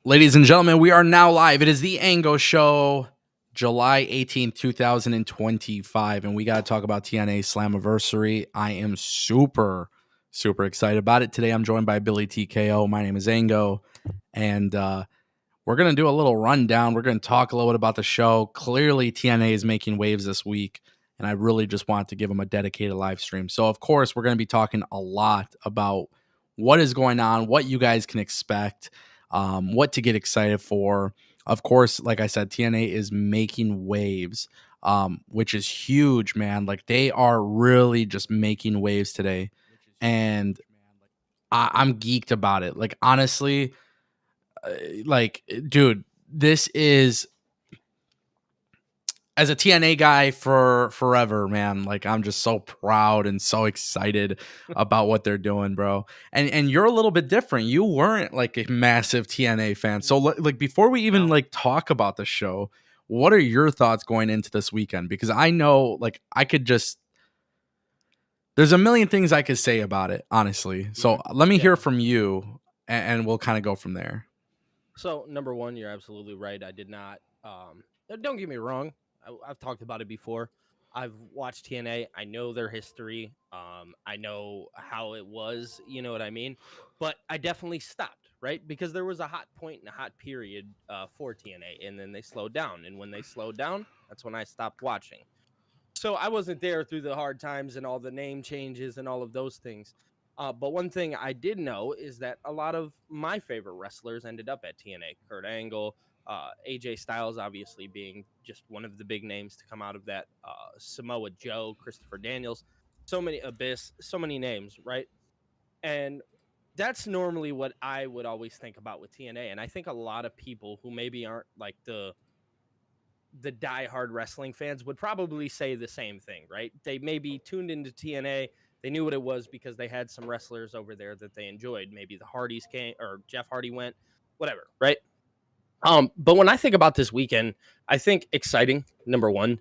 Ladies and gentlemen, we are now live. It is the Ango Show, July 18th, 2025, and we got to talk about TNA Slammiversary. I am super excited about it. Today, I'm joined by Billy TKO. My name is Ango, and we're going to do a little rundown. We're going to talk a little bit about the show. Clearly, TNA is making waves this week, and I really just want to give them a dedicated live stream. So, of course, we're going to be talking a lot about what is going on, what you guys can expect, what to get excited for. Of course, like I said, TNA is making waves, which is huge, man. Like, they are really just making waves today, and I'm geeked about it. Like, honestly, like, dude, this is, as a TNA guy for forever, man, like, I'm just so proud and so excited about what they're doing, bro. And you're a little bit different. You weren't like a massive TNA fan. So like, before we even like talk about the show, what are your thoughts going into this weekend? Because I know, like, there's a million things I could say about it, honestly. So let me hear from you, and we'll kind of go from there. So, number one, you're absolutely right. I did not. Don't get me wrong. I've talked about it before. I've watched TNA. I know their history. I know how it was. You know what I mean? But I definitely stopped, right? Because there was a hot point and a hot period for TNA, and then they slowed down. And when they slowed down, that's when I stopped watching. So I wasn't there through the hard times and all the name changes and all of those things. But one thing I did know is that a lot of my favorite wrestlers ended up at TNA. Kurt Angle, AJ Styles, obviously being just one of the big names to come out of that. Samoa Joe, Christopher Daniels, so many Abyss, so many names, right? And that's normally what I would always think about with TNA. And I think a lot of people who maybe aren't like the diehard wrestling fans would probably say the same thing, right? They maybe tuned into TNA. They knew what it was because they had some wrestlers over there that they enjoyed. Maybe the Hardys came or Jeff Hardy went, whatever, right? But when I think about this weekend, I think exciting, number one,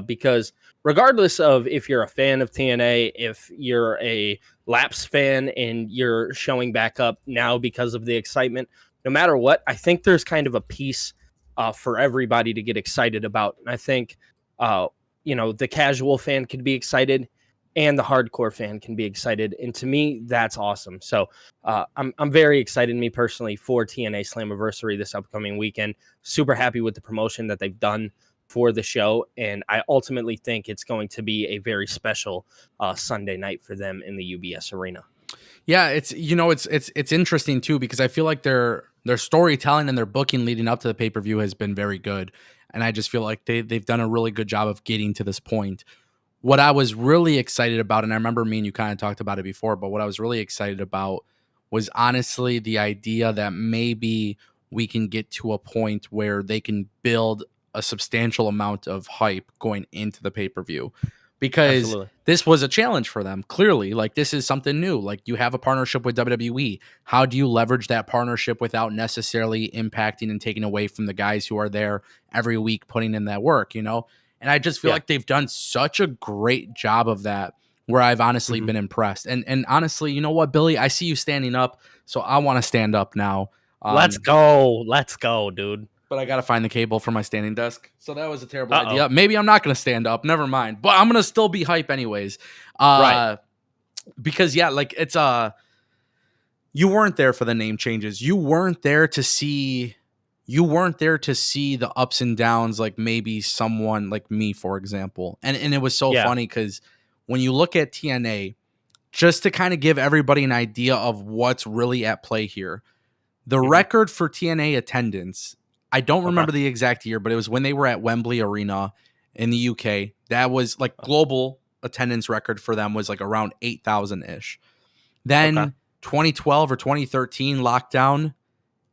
because regardless of if you're a fan of TNA, if you're a Laps fan and you're showing back up now because of the excitement, no matter what, I think there's kind of a piece for everybody to get excited about. And I think, the casual fan could be excited and the hardcore fan can be excited. And to me, that's awesome. So I'm very excited, me personally, for TNA Slammiversary this upcoming weekend. Super happy with the promotion that they've done for the show. And I ultimately think it's going to be a very special Sunday night for them in the UBS Arena. Yeah, it's interesting too, because I feel like their storytelling and their booking leading up to the pay-per-view has been very good, and I just feel like they've done a really good job of getting to this point. What I was really excited about, and I remember me and you kind of talked about it before, but what I was really excited about was honestly the idea that maybe we can get to a point where they can build a substantial amount of hype going into the pay-per-view, because Absolutely. this was a challenge for them. Clearly, like, this is something new. Like, you have a partnership with WWE. How do you leverage that partnership without necessarily impacting and taking away from the guys who are there every week putting in that work, you know? And I just feel like they've done such a great job of that, where I've honestly been impressed. And honestly, you know what, Billy? I see you standing up, so I want to stand up now. Let's go, dude. But I got to find the cable for my standing desk. So that was a terrible idea. Maybe I'm not going to stand up. Never mind. But I'm going to still be hype anyways. Right. Because, yeah, like, it's you weren't there for the name changes. You weren't there to see the ups and downs, like maybe someone like me, for example. And it was so funny because when you look at TNA, just to kind of give everybody an idea of what's really at play here, the record for TNA attendance, I don't remember the exact year, but it was when they were at Wembley Arena in the UK. That was like global attendance record for them was like around 8,000-ish. Then 2012 or 2013 lockdown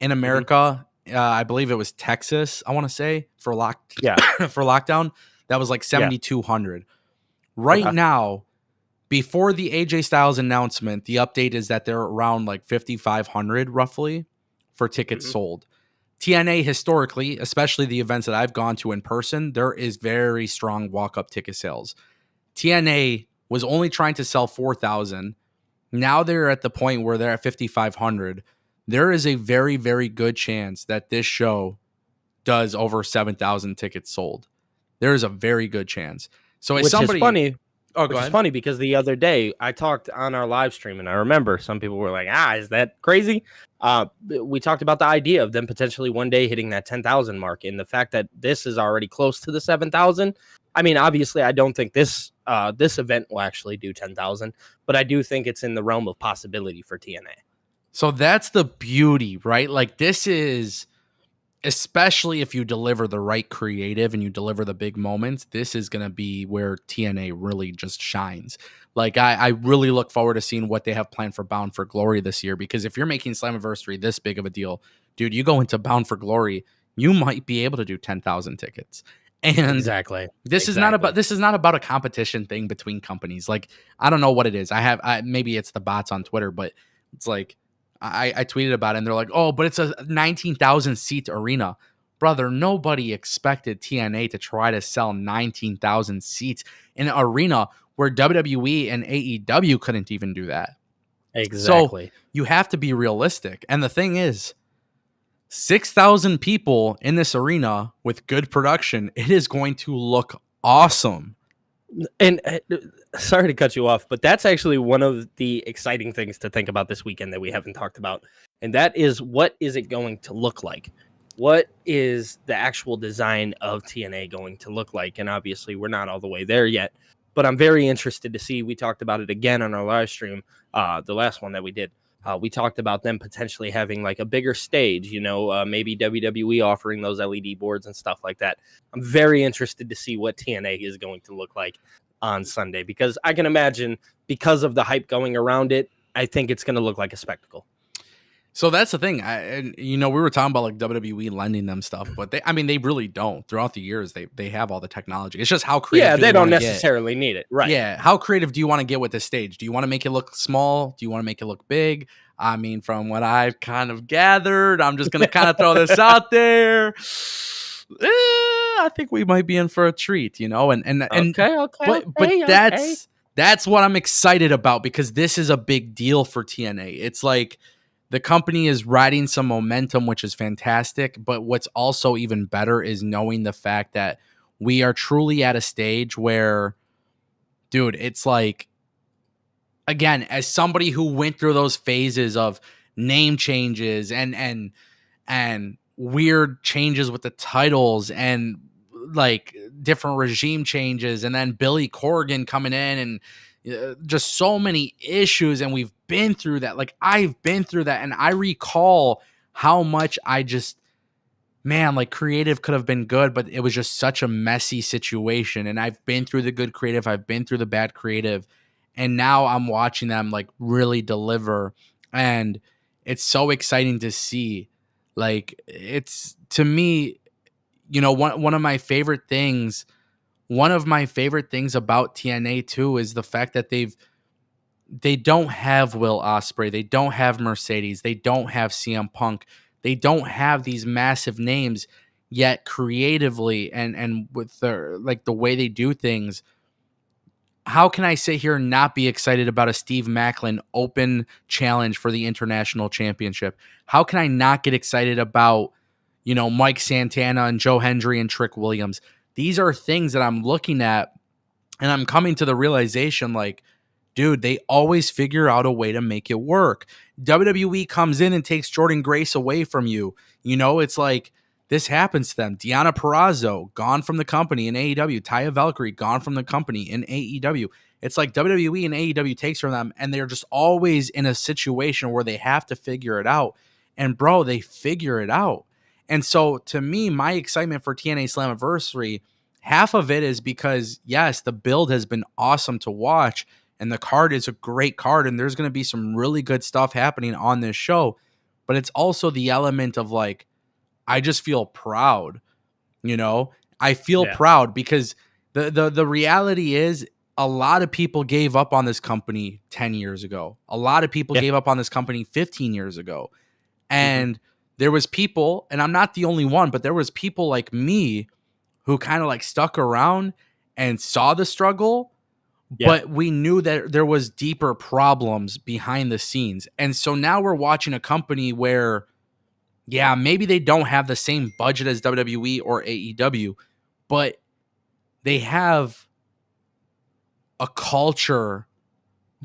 in America, I believe it was Texas, I want to say, for lockdown, that was like 7,200. Right now, before the AJ Styles announcement, the update is that they're around like 5,500 roughly for tickets sold. TNA historically, especially the events that I've gone to in person, there is very strong walk-up ticket sales. TNA was only trying to sell 4,000. Now they're at the point where they're at 5,500. there is a very, very good chance that this show does over 7,000 tickets sold. There is a very good chance. So as Which is somebody, funny. oh, go Which is ahead. funny because the other day I talked on our live stream, and I remember some people were like, is that crazy? We talked about the idea of them potentially one day hitting that 10,000 mark, and the fact that this is already close to the 7,000. I mean, obviously, I don't think this event will actually do 10,000, but I do think it's in the realm of possibility for TNA. So that's the beauty, right? Like this is, especially if you deliver the right creative and you deliver the big moments, this is going to be where TNA really just shines. Like I really look forward to seeing what they have planned for Bound for Glory this year, because if you're making Slammiversary this big of a deal, dude, you go into Bound for Glory, you might be able to do 10,000 tickets. And Exactly. this is not about a competition thing between companies. Like I don't know what it is. Maybe it's the bots on Twitter, but it's like I tweeted about it and they're like, oh, but it's a 19,000 seat arena. Brother, nobody expected TNA to try to sell 19,000 seats in an arena where WWE and AEW couldn't even do that. So Exactly. you have to be realistic. And the thing is, 6,000 people in this arena with good production, it is going to look awesome. And sorry to cut you off, but that's actually one of the exciting things to think about this weekend that we haven't talked about. And that is, what is it going to look like? What is the actual design of TNA going to look like? And obviously, we're not all the way there yet, but I'm very interested to see. We talked about it again on our live stream, the last one that we did. We talked about them potentially having like a bigger stage, maybe WWE offering those LED boards and stuff like that. I'm very interested to see what TNA is going to look like on Sunday, because I can imagine, because of the hype going around it, I think it's going to look like a spectacle. So that's the thing. We were talking about like WWE lending them stuff, but they really don't. Throughout the years, they have all the technology. It's just how creative They don't want to necessarily need it. Right. Yeah. How creative do you want to get with this stage? Do you want to make it look small? Do you want to make it look big? I mean, from what I've kind of gathered, I'm just going to kind of throw this out there. I think we might be in for a treat, Okay. That's what I'm excited about, because this is a big deal for TNA. It's like the company is riding some momentum, which is fantastic. But what's also even better is knowing the fact that we are truly at a stage where, dude, it's like, again, as somebody who went through those phases of name changes and weird changes with the titles and like different regime changes, and then Billy Corgan coming in, and just so many issues, and we've been through that. Like I've been through that, and I recall how much like creative could have been good, but it was just such a messy situation. And I've been through the good creative, I've been through the bad creative, and now I'm watching them like really deliver. And it's so exciting to see. Like, it's, to me, one of my favorite things. One of my favorite things about TNA too is the fact that they don't have Will Ospreay, they don't have Mercedes, they don't have CM Punk, they don't have these massive names, yet creatively and with their like the way they do things. How can I sit here and not be excited about a Steve Macklin open challenge for the international championship? How can I not get excited about, Mike Santana and Joe Hendry and Trick Williams? These are things that I'm looking at, and I'm coming to the realization, like, dude, they always figure out a way to make it work. WWE comes in and takes Jordan Grace away from you. It's like, this happens to them. Deonna Purrazzo, gone from the company in AEW. Taya Valkyrie, gone from the company in AEW. It's like WWE and AEW takes from them, and they're just always in a situation where they have to figure it out. And bro, they figure it out. And so to me, my excitement for TNA Slammiversary, half of it is because, yes, the build has been awesome to watch, and the card is a great card, and there's going to be some really good stuff happening on this show. But it's also the element of like, I just feel proud, I feel proud because the reality is, a lot of people gave up on this company 10 years ago. A lot of people gave up on this company 15 years ago. And there was people, and I'm not the only one, but there was people like me who kind of like stuck around and saw the struggle, Yeah. but we knew that there was deeper problems behind the scenes. And so now we're watching a company where, yeah, maybe they don't have the same budget as WWE or AEW, but they have a culture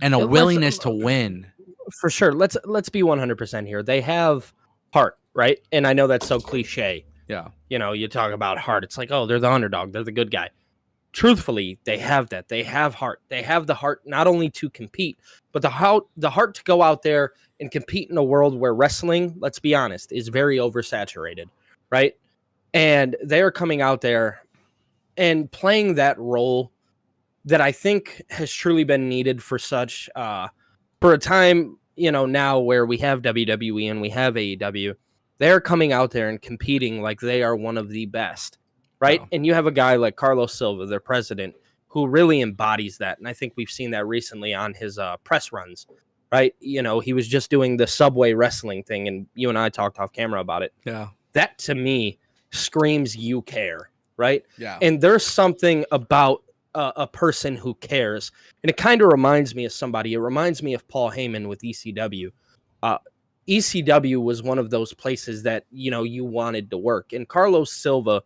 and a Let's willingness to win. for sure. Let's be 100% here. They have heart, right? And I know that's so cliche. Yeah. You know, you talk about heart. It's like, oh, they're the underdog. They're the good guy. Truthfully, they have that. They have heart. They have the heart not only to compete, but the heart to go out there and compete in a world where wrestling, let's be honest, is very oversaturated, right? And they are coming out there and playing that role that I think has truly been needed for such for a time, you know, now where we have WWE and we have AEW. They're coming out there and competing like they are one of the best, right? Yeah. And you have a guy like Carlos Silva, their president, who really embodies that. And I think we've seen that recently on his press runs, right? You know, he was just doing the subway wrestling thing, and you and I talked off camera about it. Yeah. That to me screams you care, right? Yeah. And there's something about a person who cares, and it kind of reminds me of somebody. It reminds me of Paul Heyman with ECW. ECW was one of those places that, you know, you wanted to work, and Carlos Silva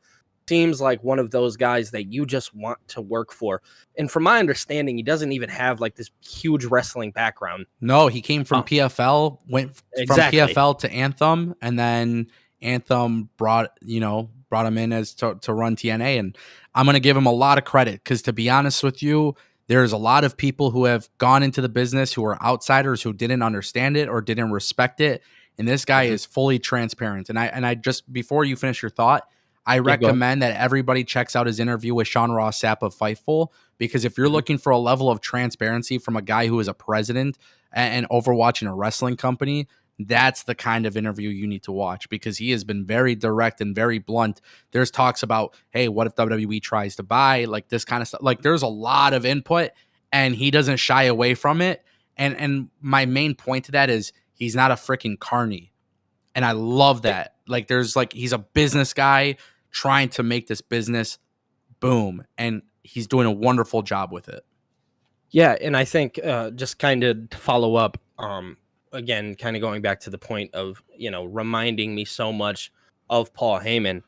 seems like one of those guys that you just want to work for. And from my understanding, he doesn't even have like this huge wrestling background. No, he came from PFL, went Exactly. from PFL to Anthem, and then Anthem brought him in as to run TNA. And I'm going to give him a lot of credit because, to be honest with you, there's a lot of people who have gone into the business who are outsiders who didn't understand it or didn't respect it. And this guy is fully transparent. And I just, before you finish your thought, I recommend that everybody checks out his interview with Sean Ross Sapp of Fightful, because if you're looking for a level of transparency from a guy who is a president and overwatching a wrestling company, that's the kind of interview you need to watch, because he has been very direct and very blunt. There's talks about, hey, what if WWE tries to buy, like this kind of stuff. Like, there's a lot of input and he doesn't shy away from it. And my main point to that is he's not a freaking carny. And I love that. Like, he's a business guy trying to make this business boom, and he's doing a wonderful job with it. Yeah, and I think just kind of to follow up, again, kind of going back to the point of, you know, reminding me so much of Paul Heyman.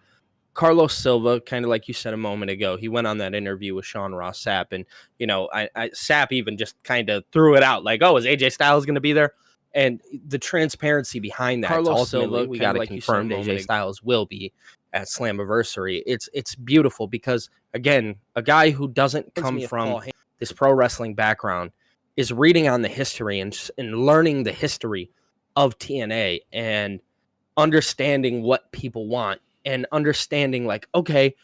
Carlos Silva, kind of like you said a moment ago, he went on that interview with Sean Ross Sapp, and, you know, Sapp even just kind of threw it out like, oh, is AJ Styles going to be there? And the transparency behind that, Carlos ultimately, Silva, we got to confirm AJ Styles will be at Slammiversary. It's beautiful because, again, a guy who doesn't come from this pro wrestling background is reading on the history and learning the history of TNA and understanding what people want and understanding, like, okay,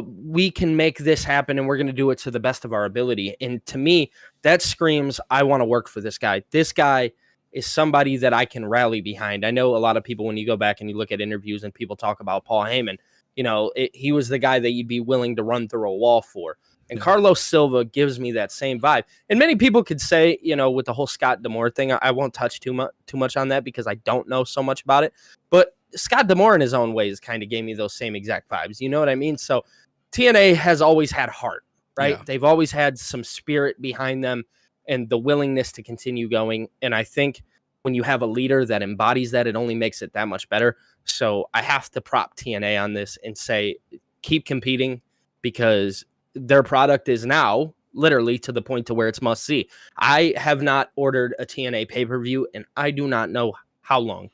we can make this happen and we're going to do it to the best of our ability. And to me, that screams, I want to work for this guy. This guy is somebody that I can rally behind. I know a lot of people, when you go back and you look at interviews and people talk about Paul Heyman, you know, he was the guy that you'd be willing to run through a wall for. And Carlos Silva gives me that same vibe. And many people could say, you know, with the whole Scott D'Amore thing, I won't touch too much on that because I don't know so much about it. But Scott D'Amore in his own ways kind of gave me those same exact vibes. You know what I mean? So TNA has always had heart, right? Yeah. They've always had some spirit behind them and the willingness to continue going. And I think when you have a leader that embodies that, it only makes it that much better. So I have to prop TNA on this and say, keep competing, because their product is now literally to the point to where it's must see. I have not ordered a TNA pay-per-view and I do not know how long.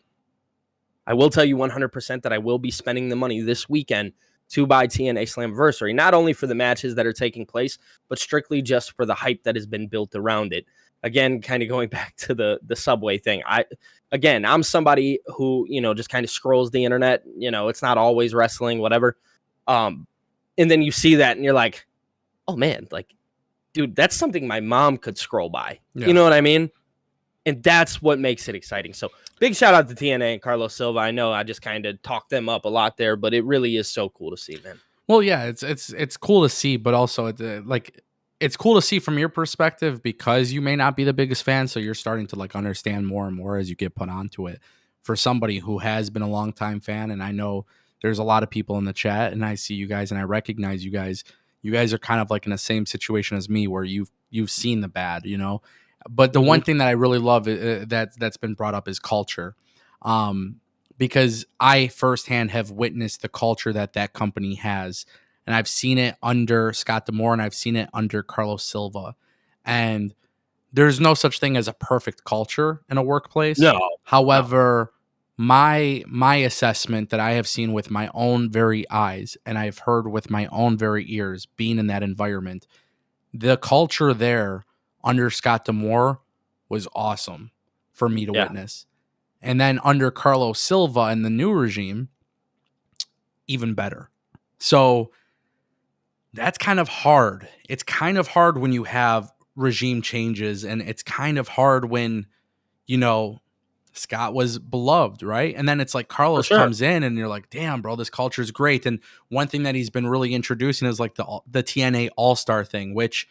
I will tell you 100% that I will be spending the money this weekend to buy TNA Slammiversary, not only for the matches that are taking place, but strictly just for the hype that has been built around it. Again, kind of going back to the subway thing. I'm somebody who, you know, just kind of scrolls the internet. You know, it's not always wrestling, whatever. And then you see that and you're like, oh man, like, dude, that's something my mom could scroll by. Yeah. You know what I mean? And that's what makes it exciting. So big shout out to TNA and Carlos Silva. I know I just kind of talked them up a lot there, but it really is so cool to see, man. Well, yeah, it's cool to see, but also it's cool to see from your perspective because you may not be the biggest fan, so you're starting to like understand more and more as you get put onto it. For somebody who has been a longtime fan, and I know there's a lot of people in the chat, and I see you guys and I recognize you guys. you guys are kind of like in the same situation as me where you've seen the bad, you know. But the Hmm. one thing that I really love that's been brought up is culture, um, because I firsthand have witnessed the culture that that company has, and I've seen it under Scott D'Amore and I've seen it under Carlos Silva, and there's no such thing as a perfect culture in a workplace. No, no, However, my assessment that I have seen with my own very eyes and I've heard with my own very ears being in that environment, the culture there under Scott D'Amore was awesome for me to yeah, witness. And then under Carlos Silva and the new regime, even better. So that's kind of hard. It's kind of hard when you have regime changes, and it's kind of hard when, you know, Scott was beloved, right? And then it's like for Carlos sure. comes in and you're like, damn, bro, this culture is great. And one thing that he's been really introducing is like the TNA All-Star thing, which,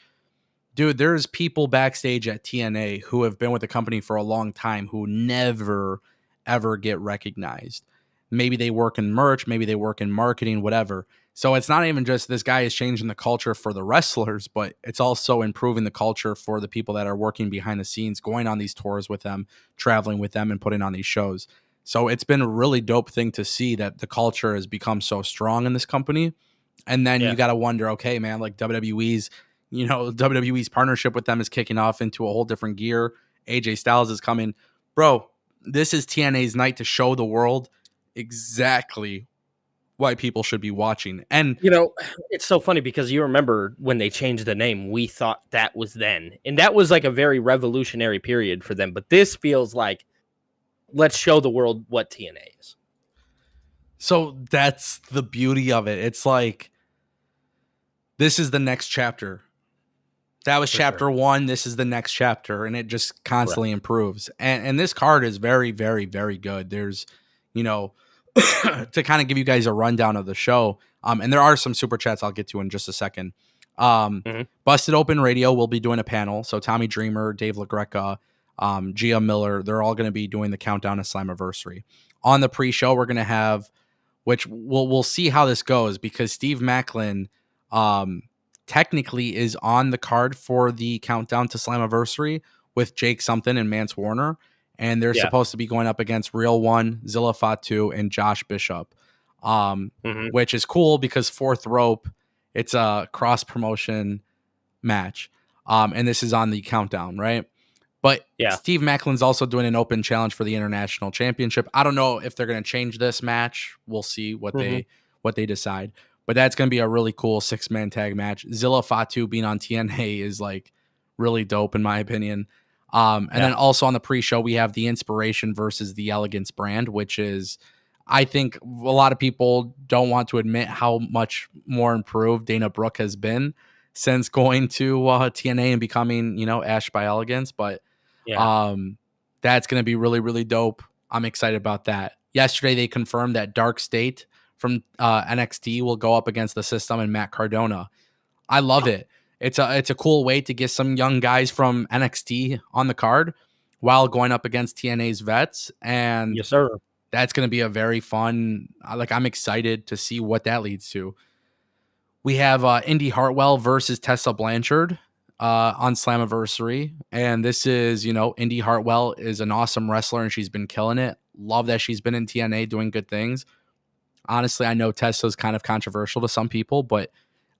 dude, there's people backstage at TNA who have been with the company for a long time who never ever get recognized. Maybe they work in merch, maybe they work in marketing, whatever. So it's not even just this guy is changing the culture for the wrestlers, but it's also improving the culture for the people that are working behind the scenes, going on these tours with them, traveling with them, and putting on these shows. So it's been a really dope thing to see that the culture has become so strong in this company. And then you Yeah. got to wonder, okay, man, like WWE's partnership with them is kicking off into a whole different gear. AJ Styles is coming. Bro, this is TNA's night to show the world exactly why people should be watching. And You know, it's so funny because you remember when they changed the name, we thought that was then. And that was like a very revolutionary period for them. But this feels like, let's show the world what TNA is. so that's the beauty of it. It's like, this is the next chapter. That was For sure. chapter one. This is the next chapter, and it just Correct. constantly improves. And this card is very, very, very good. There's, you know, to kind of give you guys a rundown of the show. And there are some super chats I'll get to in just a second. Hmm. Busted Open Radio will be doing a panel. So Tommy Dreamer, Dave LaGreca, Gia Miller, they're all going to be doing the countdown to Slammiversary. On the pre-show, we're going to have, which we'll see how this goes because Steve Macklin technically is on the card for the countdown to Slammiversary with Jake Something and Mance Warner, and they're Yeah. supposed to be going up against Real One, Zilla Fatu, and Josh Bishop, Hmm. which is cool because Fourth Rope, it's a cross promotion match, and this is on the countdown, right? But Yeah. Steve Macklin's also doing an open challenge for the international championship. I don't know if they're going to change this match. We'll see Hmm. what they decide. But that's going to be a really cool 6-man tag match. Zilla Fatu being on TNA is like really dope in my opinion. And Yeah. then also on the pre-show we have the Inspiration versus the Elegance brand, which is, I think a lot of people don't want to admit how much more improved Dana Brooke has been since going to TNA and becoming, you know, Ash by Elegance. But Yeah. um, that's going to be really, really dope. I'm excited about that. Yesterday, they confirmed that Dark State from NXT will go up against the System and Matt Cardona. I love it. It's a cool way to get some young guys from NXT on the card while going up against TNA's vets, and Yes, sir. that's going to be a very fun. Like, I'm excited to see what that leads to. We have Indy Hartwell versus Tessa Blanchard on Slammiversary. And this is, you know, Indy Hartwell is an awesome wrestler and she's been killing it. Love that she's been in TNA doing good things. Honestly, I know Tessa's kind of controversial to some people, but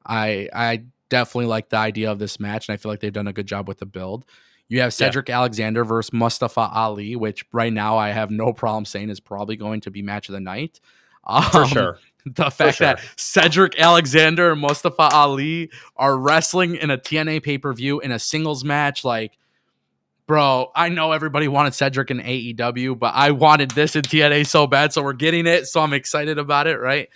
I definitely like the idea of this match, and I feel like they've done a good job with the build. You have Yeah. Cedric Alexander versus Mustafa Ali, which right now I have no problem saying is probably going to be match of the night. For Um, sure. the For fact that sure. Cedric Alexander and Mustafa Ali are wrestling in a TNA pay-per-view in a singles match, like, bro, I know everybody wanted Cedric in AEW, but I wanted this in TNA so bad, so we're getting it, so I'm excited about it, right?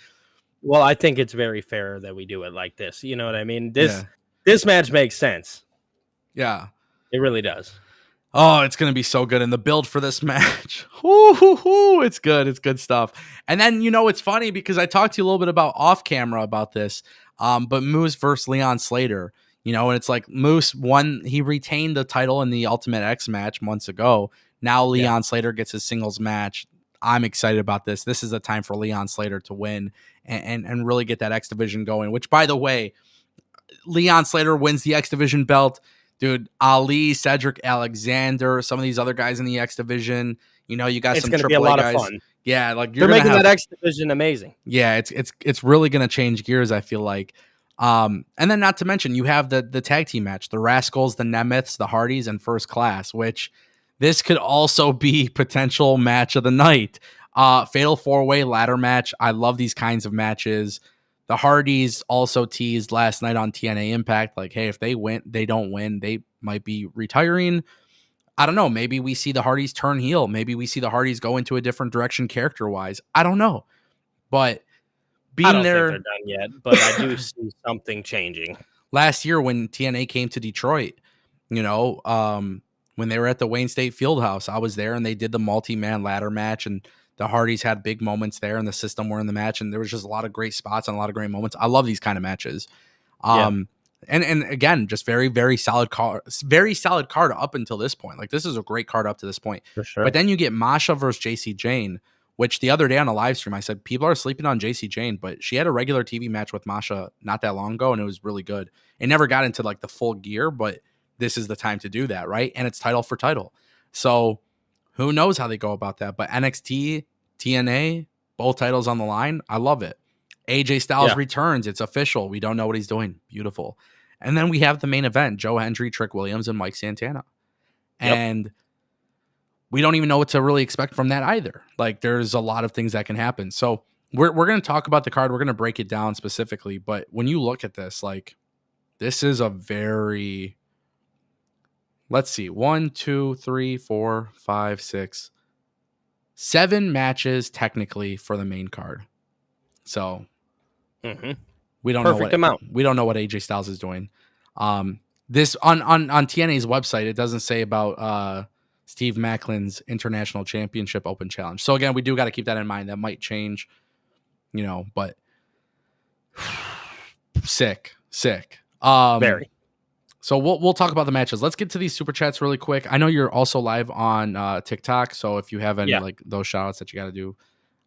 Well, I think it's very fair that we do it like this. You know what I mean? This Yeah. this match makes sense. Yeah. It really does. Oh, it's going to be so good. And the build for this match, whoo, it's good. It's good stuff. And then, you know, it's funny because I talked to you a little bit about off camera about this, but Moose versus Leon Slater, you know, and it's like Moose won, he retained the title in the Ultimate X match months ago. Now Yeah. Leon Slater gets his singles match. I'm excited about this. This is the time for Leon Slater to win and really get that X division going, which, by the way, Leon Slater wins the X Division belt. Dude, Ali, Cedric Alexander, some of these other guys in the X Division. You know, you got It's some going to be a AAA lot of guys. fun. Yeah, like They're making that X Division amazing. Yeah, it's really gonna change gears, I feel like. And then not to mention you have the tag team match, the Rascals, the Nemeths, the Hardys, and First Class, which this could also be potential match of the night. Fatal 4-way ladder match. I love these kinds of matches. The Hardys also teased last night on TNA Impact, like, hey, if they don't win, they might be retiring. I don't know. Maybe we see the Hardys turn heel. Maybe we see the Hardys go into a different direction character-wise. I don't know. But I being don't think there they're done yet, but I do see something changing. last year when TNA came to Detroit, you know, when they were at the Wayne State Fieldhouse, I was there and they did the multi-man ladder match, and the Hardys had big moments there, and the System were in the match, and there was just a lot of great spots and a lot of great moments. I love these kind of matches. And again, just very, very solid card up until this point. Like, this is a great card up to this point. For sure. But then you get Masha versus JC Jane, which the other day on a live stream, I said, people are sleeping on JC Jane, but she had a regular TV match with Masha not that long ago, and it was really good. It never got into like the full gear, but this is the time to do that, right? And it's title for title. So who knows how they go about that? But NXT, TNA, both titles on the line. I love it. AJ Styles returns. It's official. We don't know what he's doing. Beautiful. And then we have the main event, Joe Hendry, Trick Williams, and Mike Santana. And we don't even know what to really expect from that either. Like, there's a lot of things that can happen. So we're going to talk about the card. We're going to break it down specifically. But when you look at this, like, this is a very, let's see, 1, 2, 3, 4, 5, 6, 7 matches technically for the main card. So we don't know what AJ Styles is doing. This on TNA's website, it doesn't say about Steve Macklin's International Championship Open Challenge. So again, we do got to keep that in mind. That might change, you know, but sick. Very. So we'll talk about the matches. Let's get to these super chats really quick. I know you're also live on TikTok, so if you have any like those shout outs that you got to do,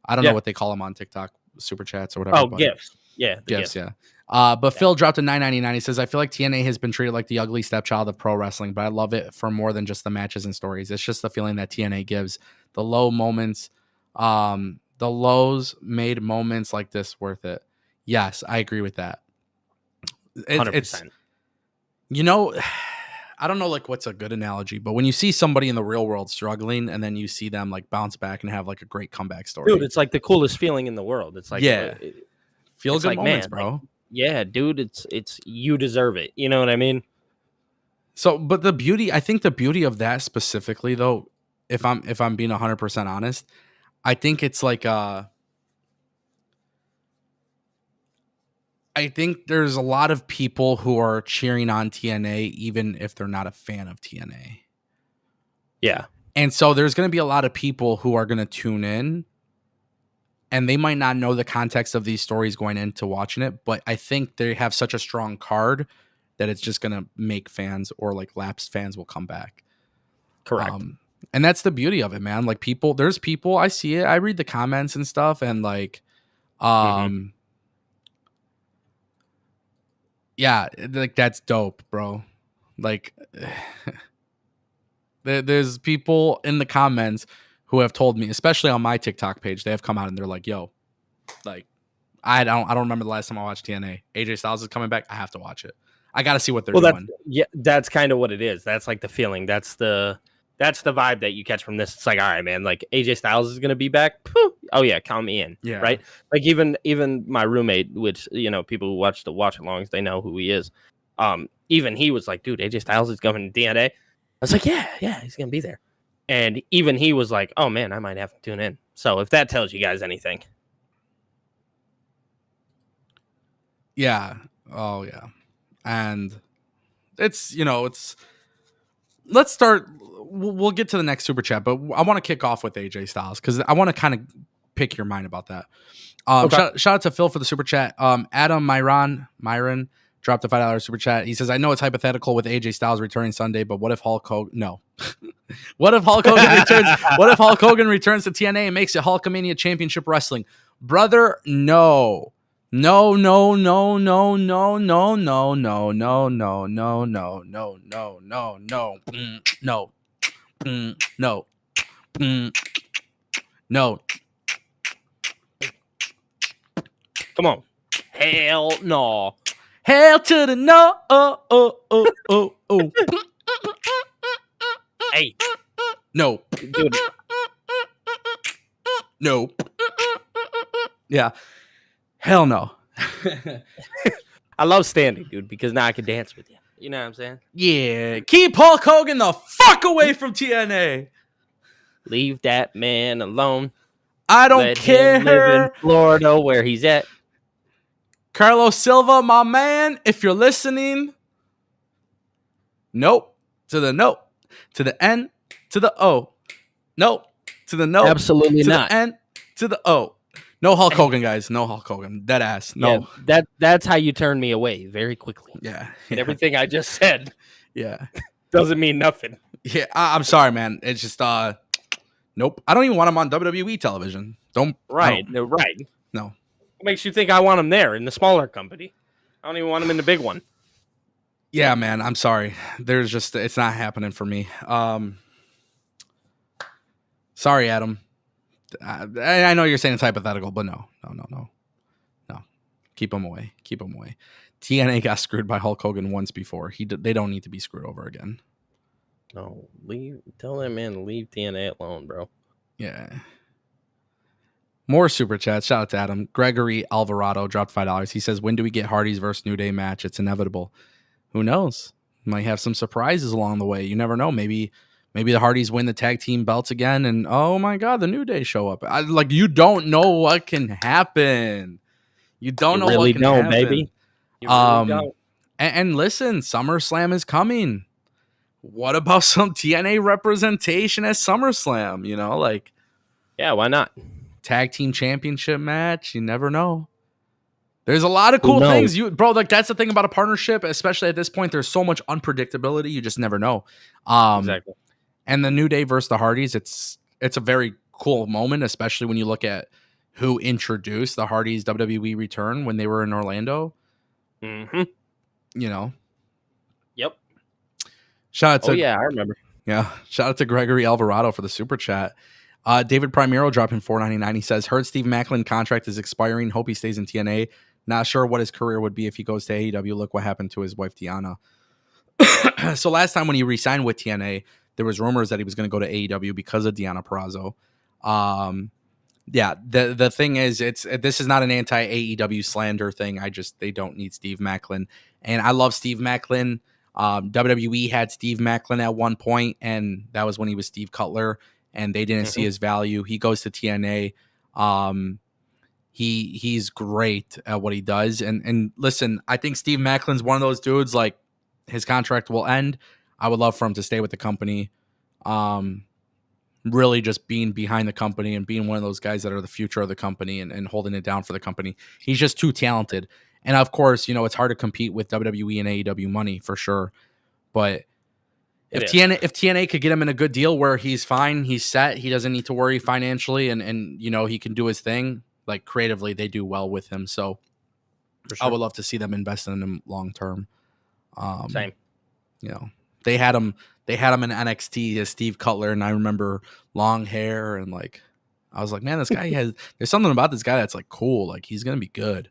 I don't know what they call them on TikTok, super chats or whatever. Oh, gifts. Yeah, gifts. Yeah. But Phil dropped a $9.99. He says, I feel like TNA has been treated like the ugly stepchild of pro wrestling, but I love it for more than just the matches and stories. It's just the feeling that TNA gives. The low moments, the lows made moments like this worth it. Yes, I agree with that. 100%. It's, you know, I don't know like what's a good analogy, but when you see somebody in the real world struggling and then you see them like bounce back and have like a great comeback story. Dude, it's like the coolest feeling in the world. It's like, feel good like, moments, man, bro. Like, yeah, dude, it's you deserve it. You know what I mean? So, but I think the beauty of that specifically though, if I'm being 100% honest, I think it's like I think there's a lot of people who are cheering on TNA even if they're not a fan of TNA. Yeah. And so there's going to be a lot of people who are going to tune in and they might not know the context of these stories going into watching it, but I think they have such a strong card that it's just going to make fans or like lapsed fans will come back. Correct. And that's the beauty of it, man. Like there's people, I see it. I read the comments and stuff and like, yeah, like that's dope, bro. Like there's people in the comments who have told me, especially on my TikTok page, they have come out and they're like, yo, like I don't remember the last time I watched TNA. AJ Styles is coming back. I have to watch it. I got to see what they're doing. That's kind of what it is. That's like the feeling. That's the vibe that you catch from this. It's like, all right, man, like AJ Styles is going to be back. Oh yeah, count me in. Yeah. Right. Like even my roommate, which, you know, people who watch the watch alongs, they know who he is. Even he was like, dude, AJ Styles is coming to TNA. I was like, yeah, he's going to be there. And even he was like, oh man, I might have to tune in. So if that tells you guys anything. Yeah. Oh yeah. And it's, you know, let's start. We'll get to the next super chat, but I want to kick off with AJ Styles because I want to kind of pick your mind about that. Okay. Shout out to Phil for the super chat. Adam Myron dropped a $5 super chat. He says, I know it's hypothetical with AJ Styles returning Sunday, but what if Hulk Hogan? No. What if Hulk Hogan returns? What if Hulk Hogan returns to TNA and makes it Hulkamania Championship Wrestling? Brother, no. No, no, no, no, no, no, no, no, no, no, no, no, no, no, no, no, no, no, no. Come on. Hell no. Hail to the no. Oh, oh, oh, oh, oh. Hey, No. dude. No. Yeah. Hell no. I love standing, dude, because now I can dance with you. You know what I'm saying? Yeah. Keep Hulk Hogan the fuck away from TNA. Leave that man alone. I don't Let him live in care. Florida where he's at. Carlos Silva, my man, if you're listening. Nope. To the nope. To the N. To the O. Nope. To the nope. Absolutely To not. the N. To the O. No Hulk Hey. Hogan, guys. No Hulk Hogan. Dead ass. Yeah, No. that's how you turn me away very quickly. Yeah. And Yeah. everything I just said Yeah. doesn't mean nothing. Yeah. I'm sorry, man. It's just nope. I don't even want him on WWE television. Right. No, right. No. What makes you think I want him there in the smaller company? I don't even want him in the big one. Yeah, man. I'm sorry. There's just it's not happening for me. Sorry, Adam. I know you're saying it's hypothetical, but no. Keep him away. Keep him away. TNA got screwed by Hulk Hogan once before. They don't need to be screwed over again. No, tell that man to leave TNA alone, bro. Yeah. More super chats. Shout out to Adam. Gregory Alvarado dropped $5. He says, when do we get Hardy's versus New Day match? It's inevitable. Who knows? Might have some surprises along the way. You never know. Maybe the Hardys win the tag team belts again, and oh my god, the New Day show up. You don't know what can happen. You don't know really what can don't, happen, baby. You really don't. And listen, SummerSlam is coming. What about some TNA representation at SummerSlam? Yeah, why not? Tag team championship match. You never know. There's a lot of cool things, that's the thing about a partnership, especially at this point. There's so much unpredictability. You just never know. Exactly. And the New Day versus the Hardys, it's a very cool moment, especially when you look at who introduced the Hardys WWE return when they were in Orlando. Mm-hmm. Yep. Shout out to I remember. Yeah. Shout out to Gregory Alvarado for the super chat. David Primero dropping $4.99. He says, heard Steve Macklin contract is expiring. Hope he stays in TNA. Not sure what his career would be if he goes to AEW. Look what happened to his wife, Deanna. So last time when he re-signed with TNA, there was rumors that he was going to go to AEW because of Deanna Purrazzo. The thing is, this is not an anti-AEW slander thing. They don't need Steve Macklin. And I love Steve Macklin. WWE had Steve Macklin at one point, and that was when he was Steve Cutler, and they didn't see his value. He goes to TNA. He's great at what he does. And listen, I think Steve Macklin's one of those dudes, like, his contract will end. I would love for him to stay with the company. Really just being behind the company and being one of those guys that are the future of the company and holding it down for the company. He's just too talented. And of course, it's hard to compete with WWE and AEW money for sure. But if TNA could get him in a good deal where he's fine, he's set, he doesn't need to worry financially, and he can do his thing, like creatively, they do well with him. So I would love to see them invest in him long term. Same. They had him in NXT as Steve Cutler, and I remember long hair, and like I was like, man, this guy there's something about this guy that's like cool, like he's gonna be good.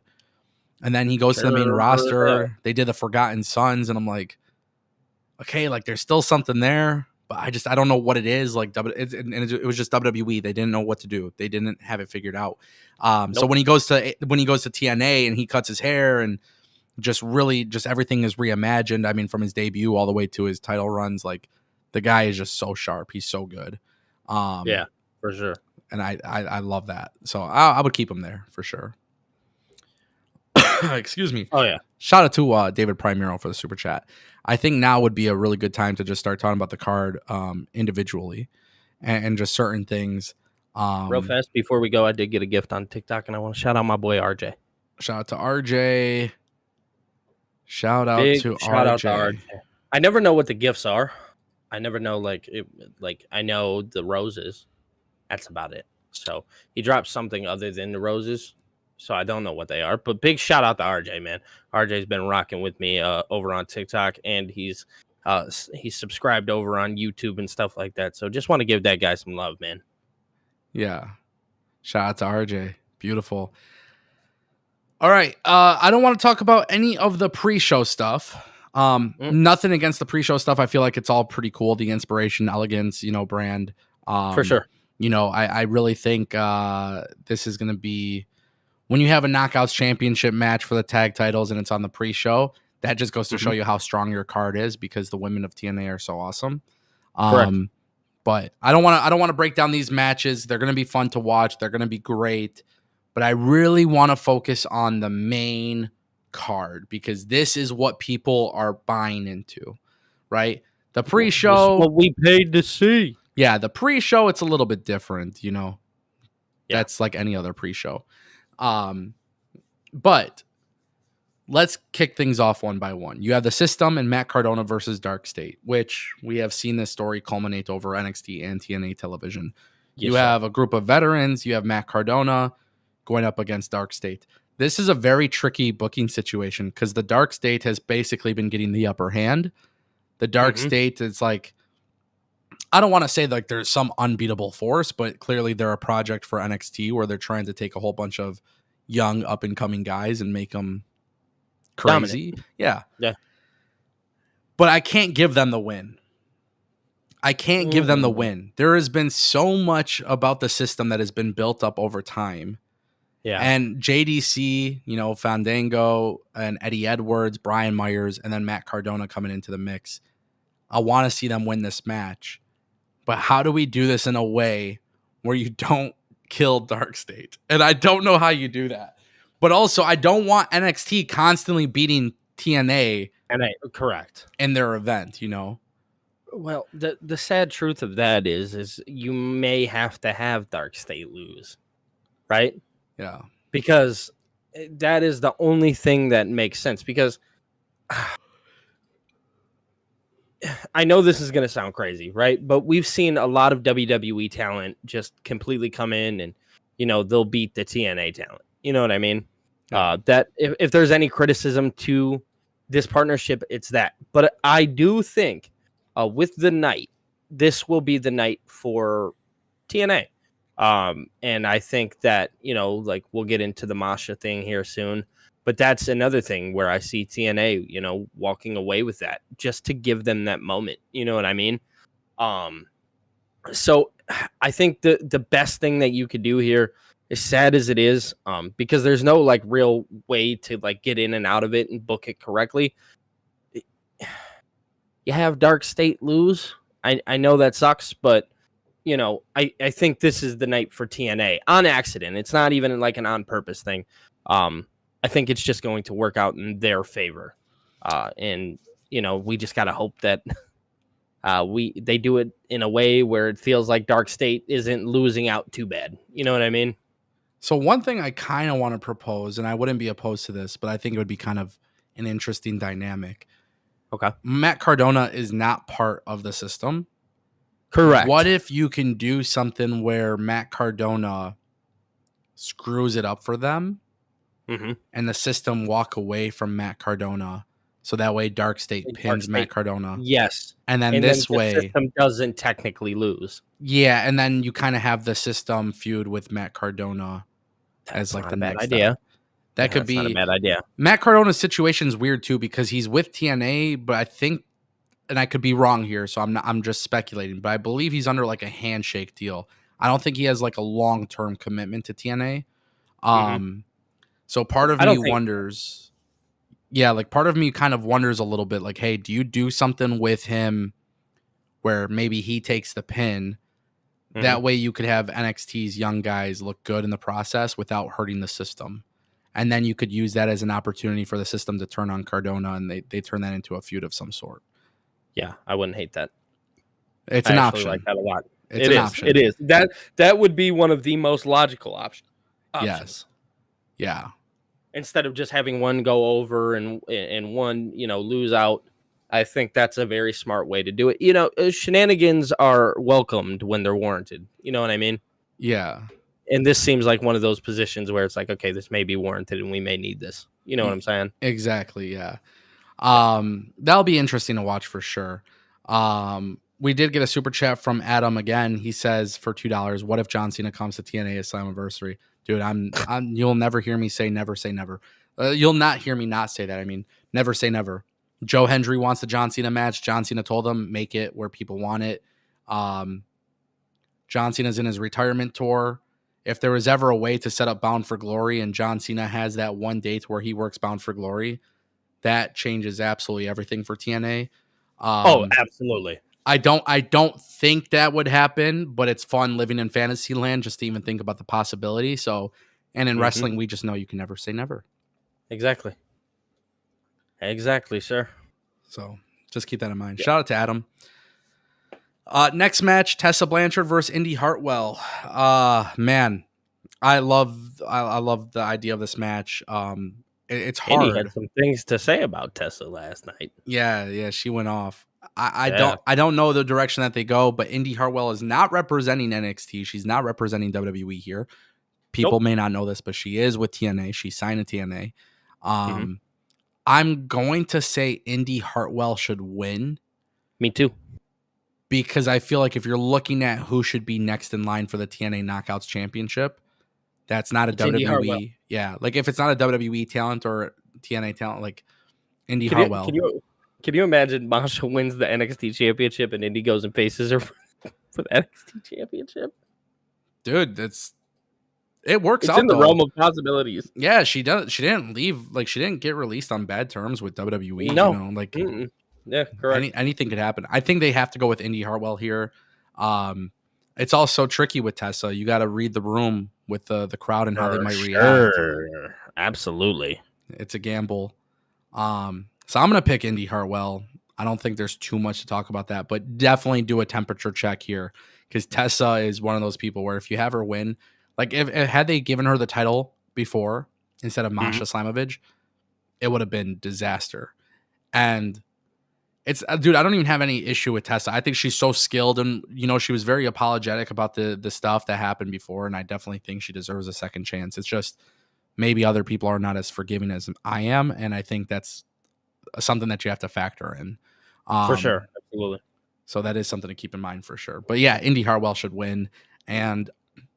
And then he goes to the main roster. They did the Forgotten Sons, and I'm like, okay, like there's still something there, but I don't know what it is. Like it was just WWE. They didn't know what to do. They didn't have it figured out. So when he goes to TNA and he cuts his hair and just everything is reimagined. I mean, from his debut all the way to his title runs, like the guy is just so sharp. He's so good. Yeah, for sure. And I love that. So I would keep him there for sure. Excuse me. Oh yeah. Shout out to David Primero for the super chat. I think now would be a really good time to just start talking about the card individually and just certain things. Real fast before we go, I did get a gift on TikTok, and I want to shout out my boy RJ. Shout out to RJ. Shout out to RJ. I never know what the gifts are. I never know I know the roses. That's about it. So he dropped something other than the roses. so I don't know what they are. But big shout out to RJ, man. RJ's been rocking with me over on TikTok, and he's subscribed over on YouTube and stuff like that. So just want to give that guy some love, man. Yeah. Shout out to RJ. Beautiful. All right. I don't want to talk about any of the pre-show stuff. Nothing against the pre-show stuff. I feel like it's all pretty cool. The inspiration, elegance, brand. For sure. I really think this is going to be when you have a Knockouts Championship match for the tag titles and it's on the pre-show. That just goes to show you how strong your card is because the women of TNA are so awesome. Correct. But I don't want to break down these matches. They're going to be fun to watch. They're going to be great. But I really want to focus on the main card because this is what people are buying into, right? The pre-show, what we paid to see. Yeah, the pre-show, it's a little bit different, Yeah. That's like any other pre-show. But let's kick things off one by one. You have the System and Matt Cardona versus Dark State, which we have seen this story culminate over NXT and TNA television. You have a group of veterans. You have Matt Cardona going up against Dark State. This is a very tricky booking situation because the Dark State has basically been getting the upper hand. The Dark State is like, I don't want to say like there's some unbeatable force, but clearly they're a project for NXT where they're trying to take a whole bunch of young up and coming guys and make them crazy. Yeah. But I can't give them the win. There has been so much about the system that has been built up over time. Yeah. And JDC, Fandango and Eddie Edwards, Brian Myers, and then Matt Cardona coming into the mix. I want to see them win this match. But how do we do this in a way where you don't kill Dark State? And I don't know how you do that. But also, I don't want NXT constantly beating TNA. Correct. In their event, Well, the sad truth of that is you may have to have Dark State lose, right? Yeah. Because that is the only thing that makes sense. Because I know this is going to sound crazy, right? But we've seen a lot of WWE talent just completely come in and, they'll beat the TNA talent. You know what I mean? Yeah. That if there's any criticism to this partnership, it's that. But I do think with the night, this will be the night for TNA. And I think that, we'll get into the Masha thing here soon. But that's another thing where I see TNA, walking away with that just to give them that moment. You know what I mean? So I think the best thing that you could do here, as sad as it is, because there's no real way to get in and out of it and book it correctly. You have Dark State lose. I know that sucks, but I think this is the night for TNA on accident. It's not even an on purpose thing. I think it's just going to work out in their favor. And we just got to hope that they do it in a way where it feels like Dark State isn't losing out too bad. You know what I mean? So one thing I kind of want to propose, and I wouldn't be opposed to this, but I think it would be kind of an interesting dynamic. Okay. Matt Cardona is not part of the system. Correct. What if you can do something where Matt Cardona screws it up for them and the system walk away from Matt Cardona? So that way Dark State pins Matt Cardona. Yes. And then this way the system doesn't technically lose. Yeah, and then you kind of have the system feud with Matt Cardona as the next idea. Step. That could be not a bad idea. Matt Cardona's situation is weird too because he's with TNA, but I think, and I could be wrong here, so I'm just speculating, but I believe he's under a handshake deal. I don't think he has a long-term commitment to TNA. So part of me wonders, part of me kind of wonders a little bit hey, do you do something with him where maybe he takes the pin? That way you could have NXT's young guys look good in the process without hurting the system. And then you could use that as an opportunity for the system to turn on Cardona and they turn that into a feud of some sort. Yeah, I wouldn't hate that. It's an option. I like that a lot. It's an option. It is. That would be one of the most logical options. Yes. Yeah. Instead of just having one go over and one, lose out. I think that's a very smart way to do it. Shenanigans are welcomed when they're warranted. You know what I mean? Yeah. And this seems like one of those positions where it's like, okay, this may be warranted and we may need this. You know what I'm saying? Exactly. Yeah. Yeah. That'll be interesting to watch for sure. We did get a super chat from Adam again. He says for $2, what if John Cena comes to TNA Slammiversary? Dude, you'll never hear me say never say never. You'll not hear me not say that. I mean, never say never. Joe Hendry wants the John Cena match. John Cena told him, make it where people want it. John Cena's in his retirement tour. If there was ever a way to set up Bound for Glory and John Cena has that one date where he works Bound for Glory, that changes absolutely everything for TNA. Absolutely. I don't think that would happen, but it's fun living in fantasy land just to even think about the possibility. So, and in wrestling, we just know you can never say never. Exactly. Exactly, sir. So just keep that in mind. Yeah. Shout out to Adam. Next match, Tessa Blanchard versus Indy Hartwell. Man, I love the idea of this match. It's hard. Indy had some things to say about Tessa last night. Yeah, she went off. I don't know the direction that they go, but Indy Hartwell is not representing NXT. She's not representing WWE here. People may not know this, but she is with TNA. She signed to TNA. I'm going to say Indy Hartwell should win. Me too. Because I feel like if you're looking at who should be next in line for the TNA Knockouts Championship, that's not a WWE. Yeah, like if it's not a WWE talent or TNA talent, like Indy Hartwell. Can you imagine Masha wins the NXT Championship and Indy goes and faces her for the NXT Championship? Dude, it works out. It's in the realm of possibilities. Yeah, she does. She didn't leave. Like she didn't get released on bad terms with WWE. No, you know, like yeah, correct. Anything could happen. I think they have to go with Indy Hartwell here. It's also tricky with Tessa. You got to read the room with the crowd and how they might react. Absolutely, it's a gamble. So I'm gonna pick Indy Hartwell. I don't think there's too much to talk about that, but definitely do a temperature check here because Tessa is one of those people where if you have her win, like if had they given her the title before instead of Masha Slamovich, it would have been disaster. And it's dude, I don't even have any issue with Tessa. I think she's so skilled, and you know she was very apologetic about the stuff that happened before, and I definitely think she deserves a second chance. It's just maybe other people are not as forgiving as I am, and I think that's something that you have to factor in. For sure, absolutely. So that is something to keep in mind for sure. But yeah, Indy Hartwell should win, and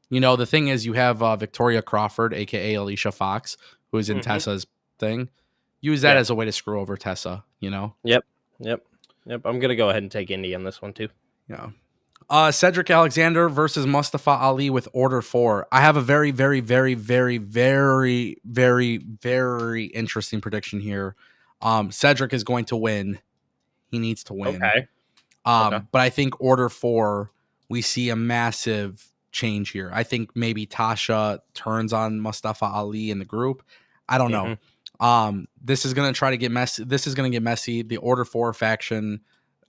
you know the thing is, you have Victoria Crawford, aka Alicia Fox, who is in Tessa's thing. Use that as a way to screw over Tessa. You know. Yep. I'm gonna go ahead and take Indy on this one too. Yeah. Cedric Alexander versus Mustafa Ali with Order 4. I have a very, very, very, very, very, very, very interesting prediction here. Cedric is going to win. He needs to win. Okay. But I think Order 4, we see a massive change here. I think maybe Tasha turns on Mustafa Ali in the group. I don't know. This is going to try to get messy. This is going to get messy. The Order 4 faction,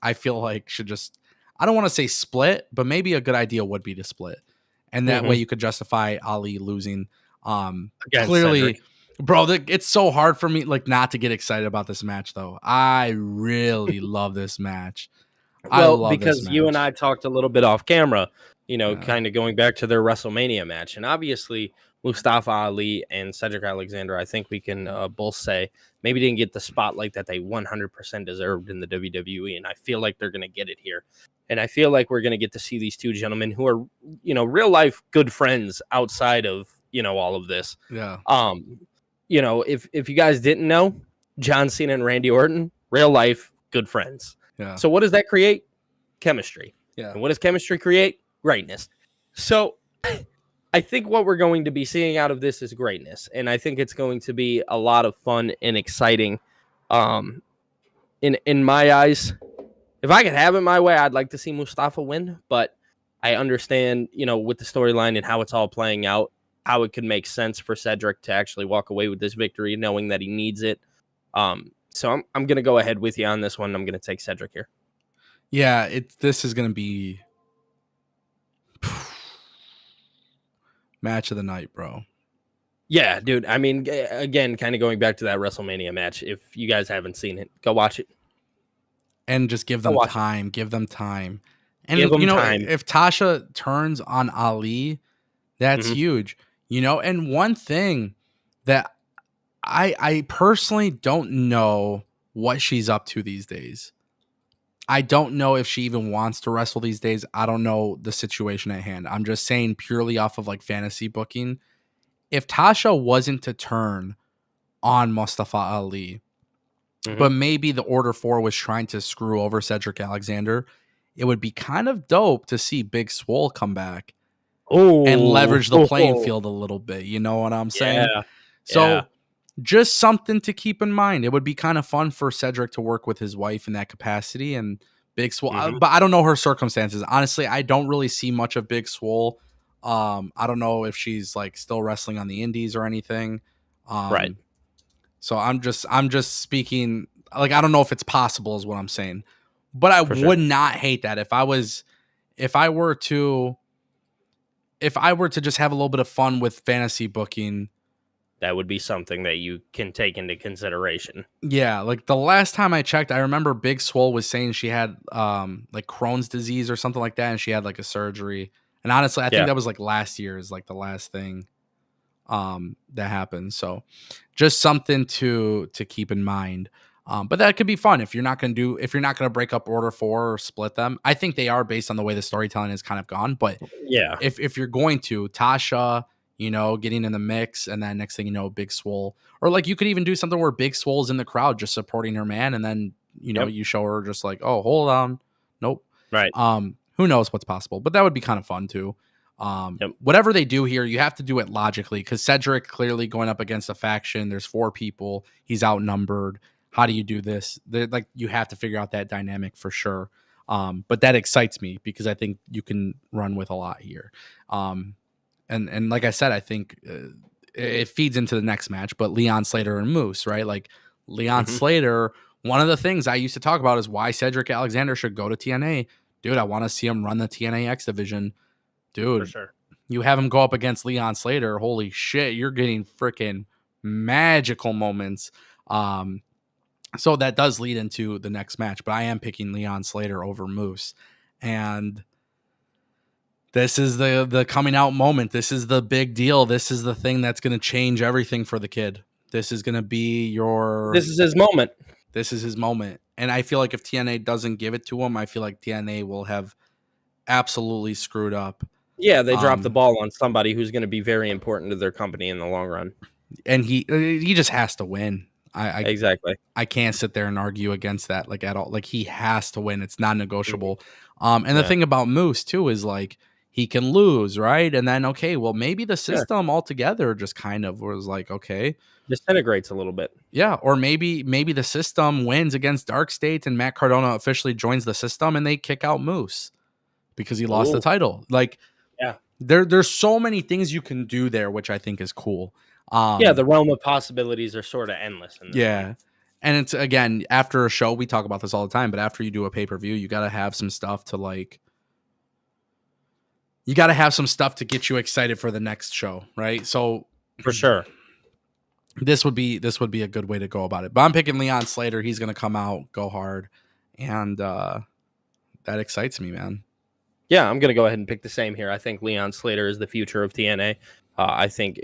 I feel like should just, I don't want to say split, but maybe a good idea would be to split. And that way you could justify Ali losing. Clearly, Cedric. Bro, it's so hard for me like not to get excited about this match though. I really love this match. Well, because you and I talked a little bit off camera, you know, kind of going back to their WrestleMania match. And obviously Mustafa Ali and Cedric Alexander, I think we can both say maybe didn't get the spotlight that they 100% deserved in the WWE. And I feel like they're going to get it here. And I feel like we're going to get to see these two gentlemen who are, you know, real life good friends outside of, you know, all of this. Yeah. You know, if you guys didn't know, John Cena and Randy Orton, real life good friends. Yeah. So what does that create? Chemistry. Yeah. And what does chemistry create? Greatness. So I think what we're going to be seeing out of this is greatness. And I think it's going to be a lot of fun and exciting. In my eyes, if I could have it my way, I'd like to see Mustafa win. But I understand, you know, with the storyline and how it's all playing out, how it could make sense for Cedric to actually walk away with this victory, knowing that he needs it. So I'm going to go ahead with you on this one. I'm going to take Cedric here. Yeah, this is going to be match of the night, bro. Yeah, dude. I mean, again, kind of going back to that WrestleMania match. If you guys haven't seen it, go watch it. And just give them time. Give them time. And give them you know, time. if Tasha turns on Ali, That's Hmm. huge. And one thing that I personally don't know what she's up to these days. I don't know if she even wants to wrestle these days. I don't know the situation at hand. I'm just saying purely off of like fantasy booking. If Tasha wasn't to turn on Mustafa Ali, Hmm. but maybe the Order 4 was trying to screw over Cedric Alexander, it would be kind of dope to see Big Swole come back and Oh, leverage the playing field a little bit. You know what I'm saying? yeah, yeah. So just something to keep in mind. It would be kind of fun for Cedric to work with his wife in that capacity and Big Swole. Hmm. But I don't know her circumstances. Honestly, I don't really see much of Big Swole. I don't know if she's like still wrestling on the indies or anything. Right, So I'm just speaking like I don't know if it's possible is what I'm saying. But I for sure. would not hate that if I were to just have a little bit of fun with fantasy booking. That would be something that you can take into consideration. Yeah, like the last time I checked, I remember Big Swole was saying she had like Crohn's disease or something like that, and she had like a surgery. And honestly, I think Yeah. that was like last year is like the last thing that happened. So just something to keep in mind. But that could be fun if you're not gonna break up Order 4 or split them. I think they are based on the way the storytelling has kind of gone. But Yeah. if you're going to Tasha, getting in the mix, and then next thing you know, Big Swole, or like you could even do something where Big Swole's in the crowd just supporting her man, and then Yep. you show her just like, oh, hold on, nope. Right. Who knows what's possible, but that would be kind of fun too. Yep. Whatever they do here, you have to do it logically because Cedric clearly going up against a faction. There's 4 people. He's outnumbered. How do you do this? Like you have to figure out that dynamic for sure. But that excites me because I think you can run with a lot here. And like I said, I think it feeds into the next match. But Leon Slater and Moose, right? Like Leon Hmm. Slater. One of the things I used to talk about is why Cedric Alexander should go to TNA. Dude, I want to see him run the TNA X division. For Dude, sure. you have him go up against Leon Slater. Holy shit, you're getting freaking magical moments. Um, so that does lead into the next match, but I am picking Leon Slater over Moose. And this is the coming out moment. This is the big deal. This is the thing that's going to change everything for the kid. This is going to be This is his moment. this is his moment. And I feel like if TNA doesn't give it to him, I feel like TNA will have absolutely screwed up. Yeah, they dropped the Um, ball on somebody who's going to be very important to their company in the long run. and he just has to win. Exactly. I can't sit there and argue against that like at all. Like he has to win. It's Mhm. non-negotiable. And the Yeah. thing about Moose too is like he can lose, right? And then okay, well maybe the Yeah. system altogether just kind of was like, okay, Disintegrates a little bit. yeah, or maybe the system wins against Dark State and Matt Cardona officially joins the system and they kick out Moose because he lost the Oh, title. Like yeah. there's so many things you can do there, which I think is cool. Yeah, the realm of possibilities are sort of endless in this one. Yeah. And it's again, after a show, we talk about this all the time, but after you do a pay-per-view, you got to have some stuff to like you got to have some stuff to get you excited for the next show, right? So For sure. this would be a good way to go about it. But I'm picking Leon Slater. He's going to come out, go hard, and that excites me, man. Yeah, I'm going to go ahead and pick the same here. I think Leon Slater is the future of TNA. I think,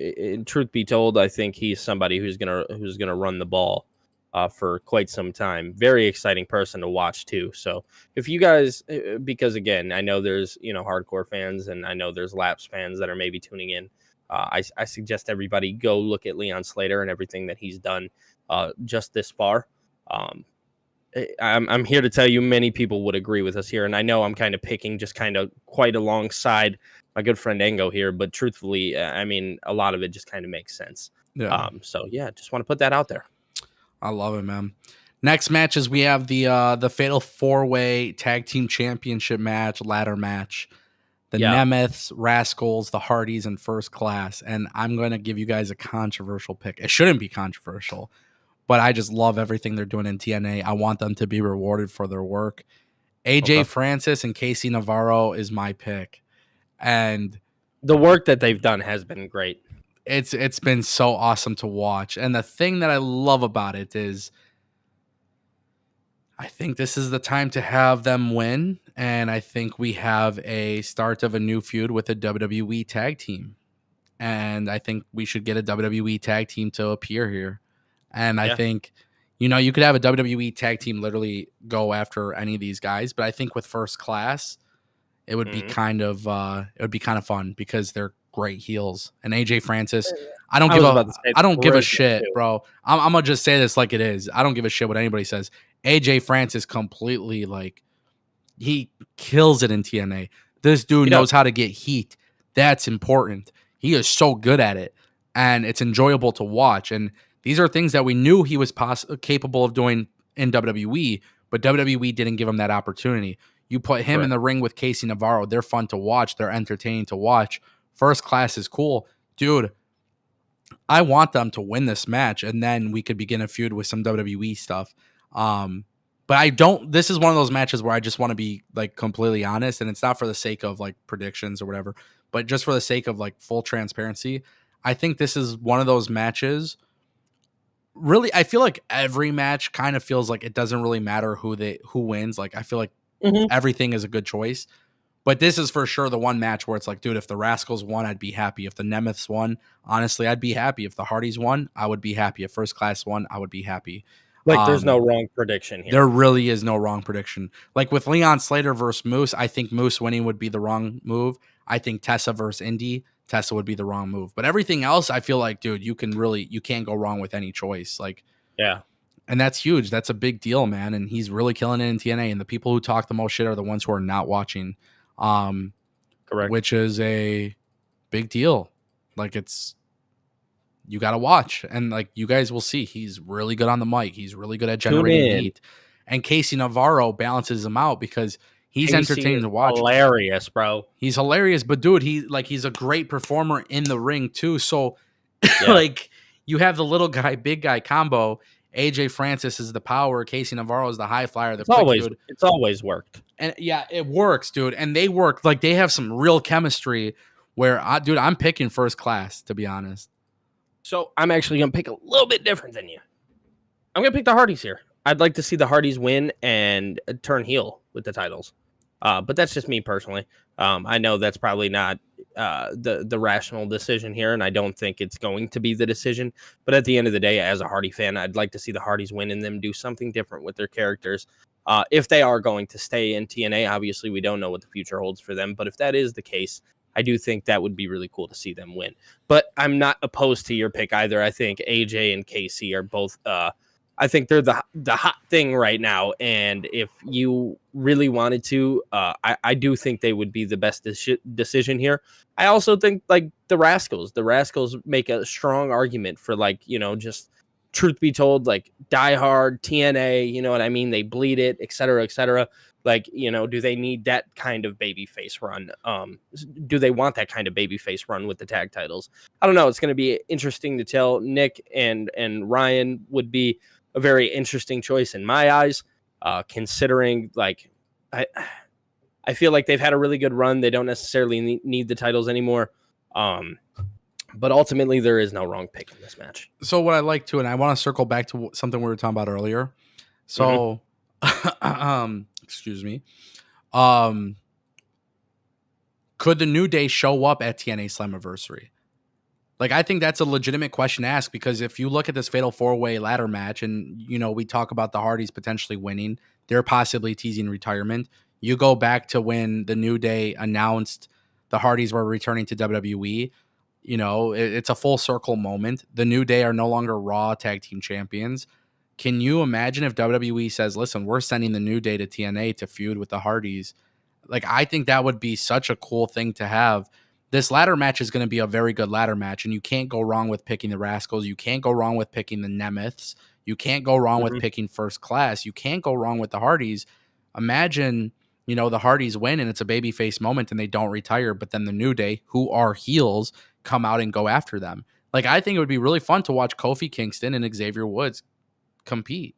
truth be told, I think he's somebody who's gonna run the ball for quite some time. Very exciting person to watch too. So if you guys, because again, I know there's hardcore fans and I know there's Laps fans that are maybe tuning in. I suggest everybody go look at Leon Slater and everything that he's done just this far. Um, I'm here to tell you many people would agree with us here, and I know I'm kind of picking just kind of quite alongside my good friend Ango here, but truthfully, I mean, a lot of it just kind of makes sense. Yeah. So yeah, just want to put that out there. I love it, man. Next match is we have the Fatal 4-Way Tag Team Championship match, ladder match. The Yeah, Nemeths, Rascals, the Hardys, and First Class. And I'm going to give you guys a controversial pick. It shouldn't be controversial, but I just love everything they're doing in TNA. I want them to be rewarded for their work. AJ okay. Francis and Casey Navarro is my pick. And The work that they've done has been great. it's been so awesome to watch. And the thing that I love about it is I think this is the time to have them win. And I think we have a start of a new feud with a WWE tag team. and I think we should get a WWE tag team to appear here. And I Yeah. think, you could have a WWE tag team literally go after any of these guys, but I think with First Class, it would be Mhm. kind of fun because they're great heels. And AJ Francis, I was about to say I don't give a charisma shit, too. bro. I'm gonna just say this like it is. I don't give a shit what anybody says. AJ Francis completely like he kills it in TNA. This dude He does. knows how to get heat. That's important. He is so good at it, and it's enjoyable to watch. And these are things that we knew he was capable of doing in WWE, but WWE didn't give him that opportunity. You put him in Correct. the ring with Casey Navarro. They're fun to watch. They're entertaining to watch. First Class is cool. Dude, I want them to win this match, and then we could begin a feud with some WWE stuff. But I don't. This is one of those matches where I just want to be like completely honest, and it's not for the sake of like predictions or whatever, but just for the sake of like full transparency. I think this is one of those matches. Really, I feel like every match kind of feels like it doesn't really matter who wins. Like I feel like Mhm. everything is a good choice. But this is for sure the one match where it's like, dude, if the Rascals won, I'd be happy. If the Nemeths won, honestly, I'd be happy. If the Hardys won, I would be happy. If First Class won, I would be happy. Like, there's no wrong prediction here. There really is no wrong prediction. Like with Leon Slater versus Moose, I think Moose winning would be the wrong move. I think Tessa versus Indy, Tessa would be the wrong move. But everything else, I feel like, dude, you can't go wrong with any choice. Like, Yeah. and that's huge. That's a big deal, man. And he's really killing it in TNA. And the people who talk the most shit are the ones who are not watching. Correct. Which is a big deal. Like you got to watch, and like you guys will see, he's really good on the mic. He's really good at generating heat, and Casey Navarro balances him out because he's Casey entertaining is to watch. hilarious, bro. He's hilarious, but dude, he's a great performer in the ring too. So Yeah. like you have the little guy, big guy combo. AJ Francis is the power. Casey Navarro is the high flyer, the quick dude. It's always worked. And yeah, it works, dude. And they work like they have some real chemistry. Where dude, I'm picking First Class to be honest. So I'm actually gonna pick a little bit different than you. I'm gonna pick the Hardys here. I'd like to see the Hardys win and turn heel with the titles. But that's just me personally. I know that's probably not the rational decision here, and I don't think it's going to be the decision. But at the end of the day, as a Hardy fan, I'd like to see the Hardys win and them do something different with their characters. If they are going to stay in TNA, obviously we don't know what the future holds for them. But if that is the case, I do think that would be really cool to see them win. But I'm not opposed to your pick either. I think AJ and Casey are both. I think they're the hot thing right now, and if you really wanted to, I do think they would be the best decision here. I also think like the Rascals make a strong argument for like just truth be told, like Die Hard TNA. You know what I mean? They bleed it, etc., etc. Like do they need that kind of baby face run? Do they want that kind of baby face run with the tag titles? I don't know. It's going to be interesting to tell. Nick and Ryan would be a very interesting choice in my eyes, considering like I feel like they've had a really good run. They don't necessarily need the titles anymore. But ultimately, there is no wrong pick in this match. So what I like to, and I want to circle back to something we were talking about earlier. So, excuse me. Could the New Day show up at TNA Slammiversary? Like, I think that's a legitimate question to ask because if you look at this Fatal 4-Way ladder match and, we talk about the Hardys potentially winning, they're possibly teasing retirement. You go back to when the New Day announced the Hardys were returning to WWE. It's a full circle moment. The New Day are no longer Raw Tag Team Champions. Can you imagine if WWE says, listen, we're sending the New Day to TNA to feud with the Hardys? Like, I think that would be such a cool thing to have. This ladder match is going to be a very good ladder match, and you can't go wrong with picking the Rascals. You can't go wrong with picking the Nemeths. You can't go wrong with picking First Class. You can't go wrong with the Hardys. Imagine, the Hardys win, and it's a babyface moment, and they don't retire, but then the New Day, who are heels, come out and go after them. Like, I think it would be really fun to watch Kofi Kingston and Xavier Woods compete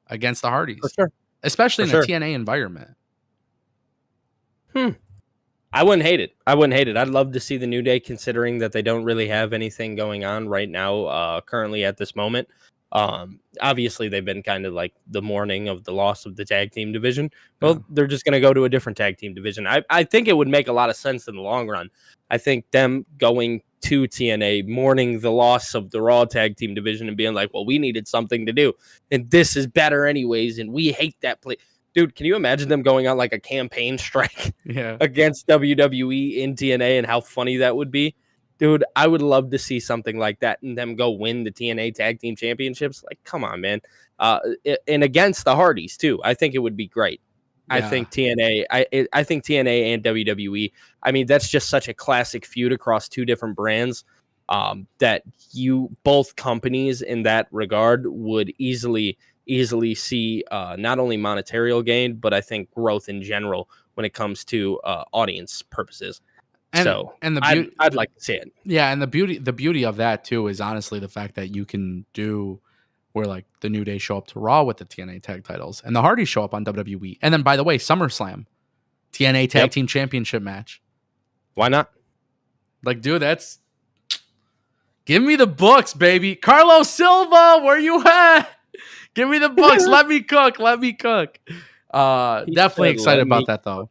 against the Hardys. For sure. Especially in a TNA environment. I wouldn't hate it. I'd love to see the New Day, considering that they don't really have anything going on right now, currently at this moment. Obviously, they've been kind of like the mourning of the loss of the tag team division. Well, they're just going to go to a different tag team division. I think it would make a lot of sense in the long run. I think them going to TNA, mourning the loss of the Raw tag team division and being like, well, we needed something to do. And this is better anyways. And we hate that play. Dude, can you imagine them going on like a campaign strike against WWE in TNA and how funny that would be? Dude, I would love to see something like that and them go win the TNA tag team championships. Like, come on, man. And against the Hardys too. I think it would be great. Yeah. I think TNA and WWE. I mean, that's just such a classic feud across two different brands that both companies in that regard would easily see not only monetary gain, but I think growth in general when it comes to audience purposes. I'd like to see it. Yeah, and the beauty of that too is honestly the fact that you can do where like the New Day show up to Raw with the TNA tag titles and the Hardys show up on WWE. And then by the way, SummerSlam, TNA tag team championship match. Why not? Like, dude, give me the books, baby. Carlos Silva, where you at? Give me the books. Let me cook. Definitely excited about that though.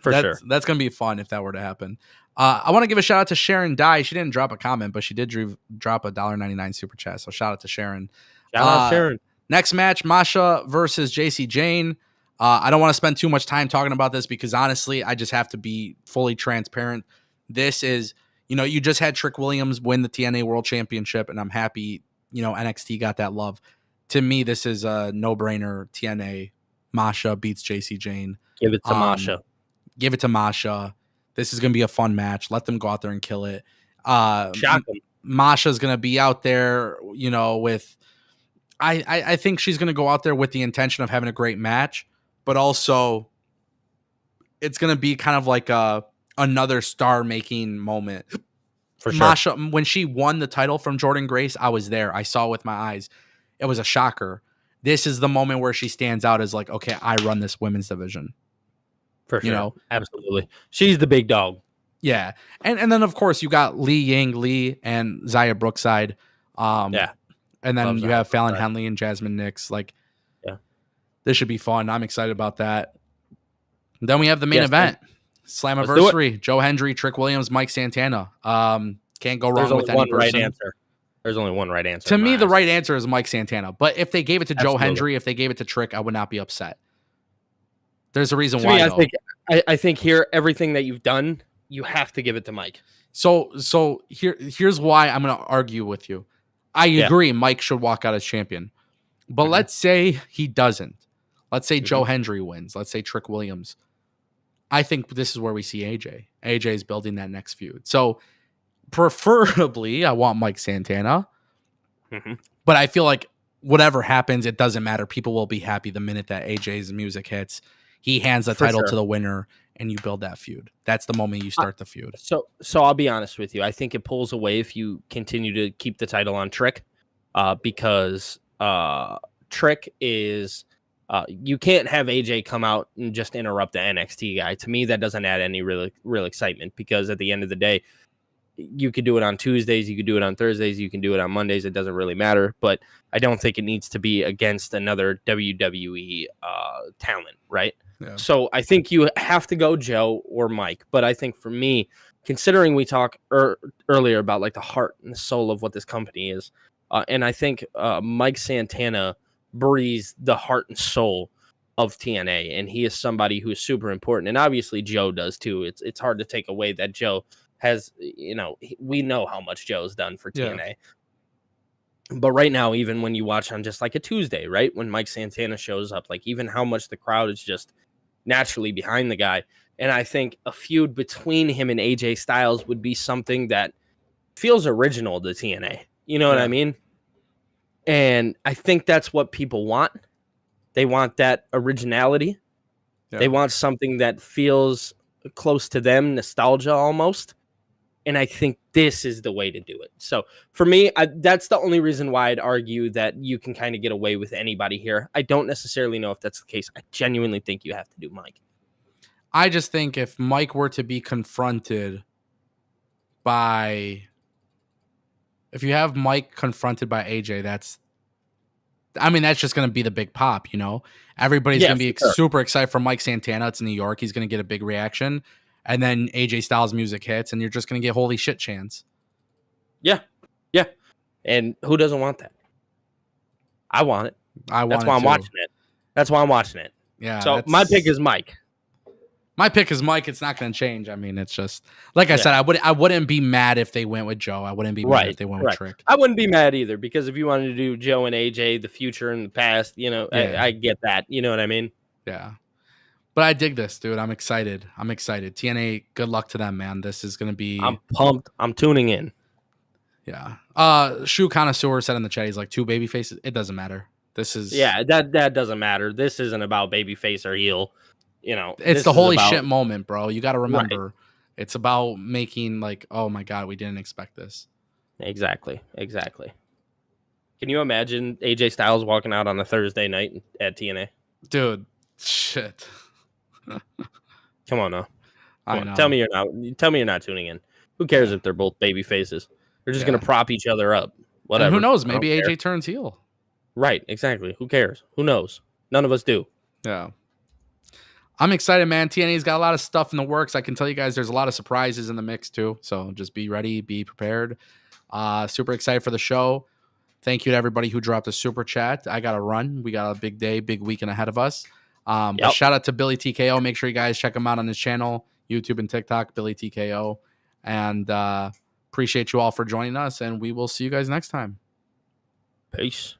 For sure. That's going to be fun if that were to happen. I want to give a shout out to Sharon Dye. She didn't drop a comment, but she did drop a $1.99 super chat. So shout out to Sharon. Shout out Sharon. Next match, Masha versus JC Jane. I don't want to spend too much time talking about this because honestly, I just have to be fully transparent. This is, you just had Trick Williams win the TNA World Championship, and I'm happy, NXT got that love. To me, this is a no-brainer. TNA, Masha beats JC Jane. Give it to Masha. Give it to Masha. This is going to be a fun match. Let them go out there and kill it. Shock them. Masha's going to be out there, with... I think she's going to go out there with the intention of having a great match, but also it's going to be kind of like another star-making moment. For sure. Masha, when she won the title from Jordynne Grace, I was there. I saw it with my eyes. It was a shocker. This is the moment where she stands out as like, okay, I run this women's division. For sure. Absolutely. She's the big dog. Yeah. And then, of course, you got Ying Lee and Zaya Brookside. And then you have Fallon Henley and Jasmine Nix. Like, this should be fun. I'm excited about that. And then we have the main event. Slammiversary. Joe Hendry, Trick Williams, Mike Santana. Can't go wrong with any person. Right answer. There's only one right answer. To me, the right answer is Mike Santana. But if they gave it to Joe Hendry, if they gave it to Trick, I would not be upset. There's a reason why. I think here, everything that you've done, you have to give it to Mike. So here's why I'm going to argue with you. I agree Mike should walk out as champion. But let's say he doesn't. Let's say Joe Hendry wins. Let's say Trick Williams. I think this is where we see AJ. AJ is building that next feud. So preferably, I want Mike Santana. But I feel like whatever happens, it doesn't matter. People will be happy the minute that AJ's music hits. He hands the title to the winner, and you build that feud. That's the moment you start the feud. So I'll be honest with you. I think it pulls away if you continue to keep the title on Trick, because Trick is you can't have AJ come out and just interrupt the NXT guy. To me, that doesn't add any real excitement, because at the end of the day, you could do it on Tuesdays, you could do it on Thursdays, you can do it on Mondays. It doesn't really matter. But I don't think it needs to be against another WWE talent, right? Yeah. So I think you have to go Joe or Mike. But I think for me, considering we talked earlier about like the heart and the soul of what this company is, and I think Mike Santana breathes the heart and soul of TNA, and he is somebody who is super important. And obviously Joe does too. It's hard to take away that Joe has, we know how much Joe's done for TNA. But right now, even when you watch on just like a Tuesday, right, when Mike Santana shows up, like even how much the crowd is just naturally behind the guy. And I think a feud between him and AJ Styles would be something that feels original to TNA. You know what I mean? And I think that's what people want. They want that originality. Yeah. They want something that feels close to them, nostalgia almost. And I think this is the way to do it. So for me, that's the only reason why I'd argue that you can kind of get away with anybody here. I don't necessarily know if that's the case. I genuinely think you have to do Mike. I just think if Mike were to be confronted by... If you have Mike confronted by AJ, that's just going to be the big pop, Everybody's going to be super excited for Mike Santana. It's New York. He's going to get a big reaction. And then AJ Styles music hits, and you're just going to get holy shit chants. Yeah. Yeah. And who doesn't want that? I want it. I want That's it why I'm too. watching it. That's why I'm watching it. Yeah. So my pick is Mike. My pick is Mike. It's not going to change. I mean, it's just like I said. I wouldn't be mad if they went with Joe. I wouldn't be mad if they went with Trick. I wouldn't be mad either, because if you wanted to do Joe and AJ, the future and the past, you know, I get that. You know what I mean? Yeah. But I dig this, dude. I'm excited. TNA, good luck to them, man. This is going to be. I'm pumped. I'm tuning in. Yeah. Shoe Connoisseur said in the chat, he's like, 2 baby faces. It doesn't matter. This is. Yeah, that doesn't matter. This isn't about babyface or heel. You know, it's the holy shit moment, bro. You got to remember, it's about making like, oh my God, we didn't expect this. Exactly. Can you imagine AJ Styles walking out on a Thursday night at TNA? Dude, shit. Come on now. I know. Tell me you're not tuning in. Who cares if they're both baby faces? They're just gonna prop each other up. Whatever. And who knows? Maybe AJ turns heel. Right, exactly. Who cares? Who knows? None of us do. Yeah. I'm excited, man. TNA's got a lot of stuff in the works. I can tell you guys there's a lot of surprises in the mix too. So just be ready, be prepared. Super excited for the show. Thank you to everybody who dropped a super chat. I got to run. We got a big day, big weekend ahead of us. But shout out to Billy TKO. Make sure you guys check him out on his channel, YouTube and TikTok, Billy TKO. And appreciate you all for joining us. And we will see you guys next time. Peace.